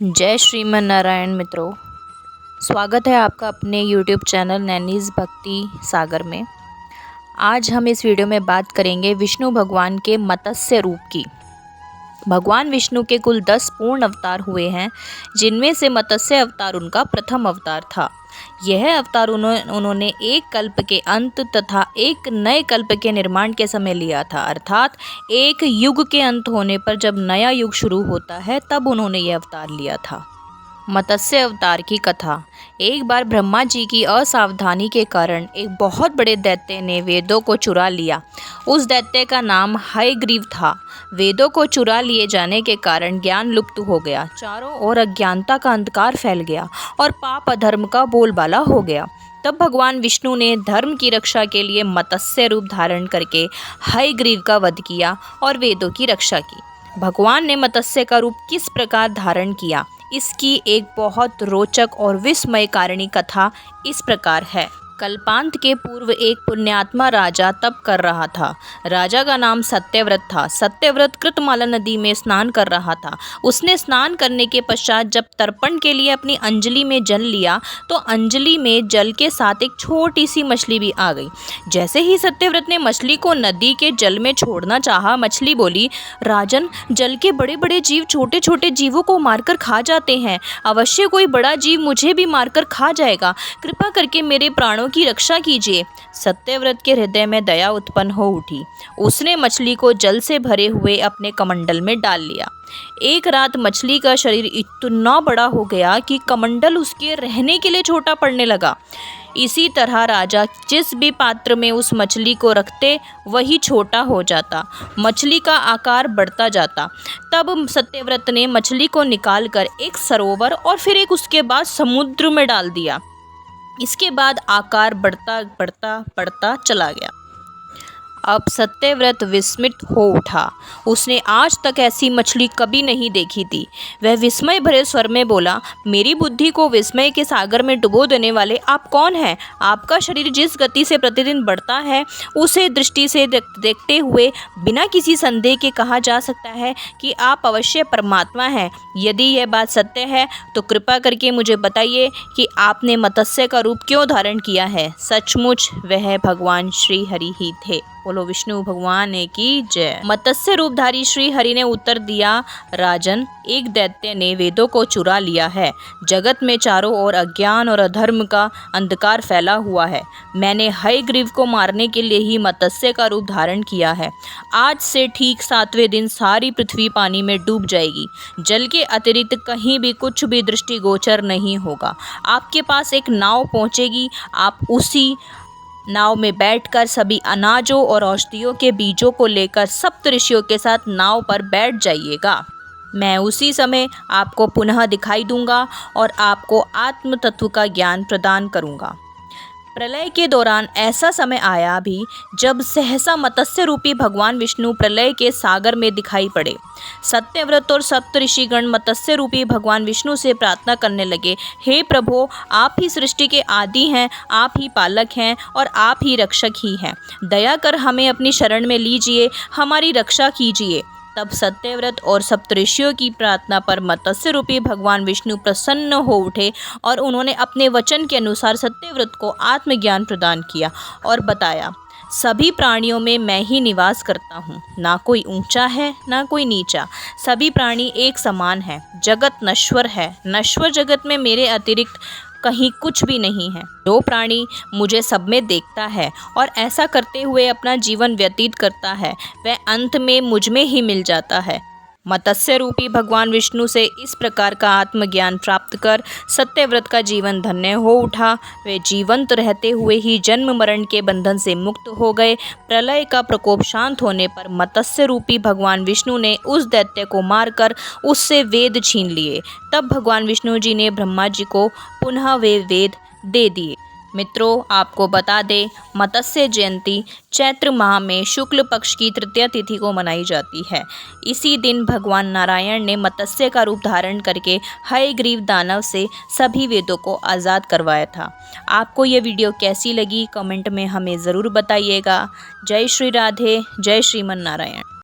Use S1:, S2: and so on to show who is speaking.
S1: जय श्रीमन नारायण मित्रों, स्वागत है आपका अपने YouTube चैनल नैनीज़ भक्ति सागर में। आज हम इस वीडियो में बात करेंगे विष्णु भगवान के मत्स्य रूप की। भगवान विष्णु के कुल 10 पूर्ण अवतार हुए हैं, जिनमें से मत्स्य अवतार उनका प्रथम अवतार था। यह अवतार उन्होंने एक कल्प के अंत तथा एक नए कल्प के निर्माण के समय लिया था, अर्थात एक युग के अंत होने पर जब नया युग शुरू होता है तब उन्होंने यह अवतार लिया था। मत्स्य अवतार की कथा। एक बार ब्रह्मा जी की असावधानी के कारण एक बहुत बड़े दैत्य ने वेदों को चुरा लिया। उस दैत्य का नाम हयग्रीव था। वेदों को चुरा लिए जाने के कारण ज्ञान लुप्त हो गया, चारों ओर अज्ञानता का अंधकार फैल गया और पाप अधर्म का बोलबाला हो गया। तब भगवान विष्णु ने धर्म की रक्षा के लिए मत्स्य रूप धारण करके हयग्रीव का वध किया और वेदों की रक्षा की। भगवान ने मत्स्य का रूप किस प्रकार धारण किया, इसकी एक बहुत रोचक और विस्मयकारिणी कथा इस प्रकार है। कल्पांत के पूर्व एक पुण्यात्मा राजा तप कर रहा था। राजा का नाम सत्यव्रत था। सत्यव्रत कृतमाला नदी में स्नान कर रहा था। उसने स्नान करने के पश्चात जब तर्पण के लिए अपनी अंजलि में जल लिया तो अंजलि में जल के साथ एक छोटी सी मछली भी आ गई। जैसे ही सत्यव्रत ने मछली को नदी के जल में छोड़ना चाहा, मछली बोली, राजन, जल के बड़े बड़े जीव छोटे छोटे जीवों को मारकर खा जाते हैं। अवश्य कोई बड़ा जीव मुझे भी मारकर खा जाएगा। कृपा करके मेरे प्राणों की रक्षा कीजिए। सत्यव्रत के हृदय में दया उत्पन्न हो उठी। उसने मछली को जल से भरे हुए अपने कमंडल में डाल लिया। एक रात मछली का शरीर इतना बड़ा हो गया कि कमंडल उसके रहने के लिए छोटा पड़ने लगा। इसी तरह राजा जिस भी पात्र में उस मछली को रखते वही छोटा हो जाता, मछली का आकार बढ़ता जाता। तब सत्यव्रत ने मछली को निकालकर एक सरोवर और फिर एक उसके बाद समुद्र में डाल दिया। इसके बाद आकार बढ़ता बढ़ता बढ़ता चला गया। अब सत्यव्रत विस्मित हो उठा। उसने आज तक ऐसी मछली कभी नहीं देखी थी। वह विस्मय भरे स्वर में बोला, मेरी बुद्धि को विस्मय के सागर में डुबो देने वाले आप कौन हैं? आपका शरीर जिस गति से प्रतिदिन बढ़ता है, उसे दृष्टि से देखते हुए बिना किसी संदेह के कहा जा सकता है कि आप अवश्य परमात्मा हैं। यदि यह बात सत्य है तो कृपा करके मुझे बताइए कि आपने मत्स्य का रूप क्यों धारण किया है। सचमुच वह भगवान श्री हरि ही थे। बोलो विष्णु भगवान की जय। मत्स्य रूपधारी श्री हरि ने उत्तर दिया, राजन, एक दैत्य ने वेदों को चुरा लिया है। जगत में चारों ओर अज्ञान और अधर्म का अंधकार फैला हुआ है। मैंने हयग्रीव को मारने के लिए ही मत्स्य का रूप धारण किया है। आज से ठीक 7वें दिन सारी पृथ्वी पानी में डूब जाएगी। जल के अतिरिक्त कहीं भी कुछ भी दृष्टिगोचर नहीं होगा। आपके पास एक नाव पहुंचेगी। आप उसी नाव में बैठकर सभी अनाजों और औषधियों के बीजों को लेकर सप्तऋषियों के साथ नाव पर बैठ जाइएगा। मैं उसी समय आपको पुनः दिखाई दूंगा और आपको आत्म तत्व का ज्ञान प्रदान करूंगा। प्रलय के दौरान ऐसा समय आया भी जब सहसा मत्स्य रूपी भगवान विष्णु प्रलय के सागर में दिखाई पड़े। सत्यव्रत और सप्तऋषिगण मत्स्य रूपी भगवान विष्णु से प्रार्थना करने लगे, हे प्रभो, आप ही सृष्टि के आदि हैं, आप ही पालक हैं और आप ही रक्षक ही हैं। दया कर हमें अपनी शरण में लीजिए, हमारी रक्षा कीजिए। तब सत्यव्रत और सप्तऋषियों की प्रार्थना पर मत्स्य रूपी भगवान विष्णु प्रसन्न हो उठे और उन्होंने अपने वचन के अनुसार सत्यव्रत को आत्मज्ञान प्रदान किया और बताया, सभी प्राणियों में मैं ही निवास करता हूँ। ना कोई ऊंचा है ना कोई नीचा, सभी प्राणी एक समान है। जगत नश्वर है, नश्वर जगत में मेरे अतिरिक्त कहीं कुछ भी नहीं है। जो प्राणी मुझे सब में देखता है और ऐसा करते हुए अपना जीवन व्यतीत करता है, वह अंत में मुझ में ही मिल जाता है। मत्स्य रूपी भगवान विष्णु से इस प्रकार का आत्मज्ञान प्राप्त कर सत्यव्रत का जीवन धन्य हो उठा। वे जीवंत रहते हुए ही जन्म मरण के बंधन से मुक्त हो गए। प्रलय का प्रकोप शांत होने पर मत्स्य रूपी भगवान विष्णु ने उस दैत्य को मारकर उससे वेद छीन लिए। तब भगवान विष्णु जी ने ब्रह्मा जी को पुनः वे वेद दे दिए। मित्रों, आपको बता दें, मत्स्य जयंती चैत्र माह में शुक्ल पक्ष की तृतीया तिथि को मनाई जाती है। इसी दिन भगवान नारायण ने मत्स्य का रूप धारण करके हयग्रीव दानव से सभी वेदों को आज़ाद करवाया था। आपको ये वीडियो कैसी लगी कमेंट में हमें ज़रूर बताइएगा। जय श्री राधे, जय श्रीमन नारायण।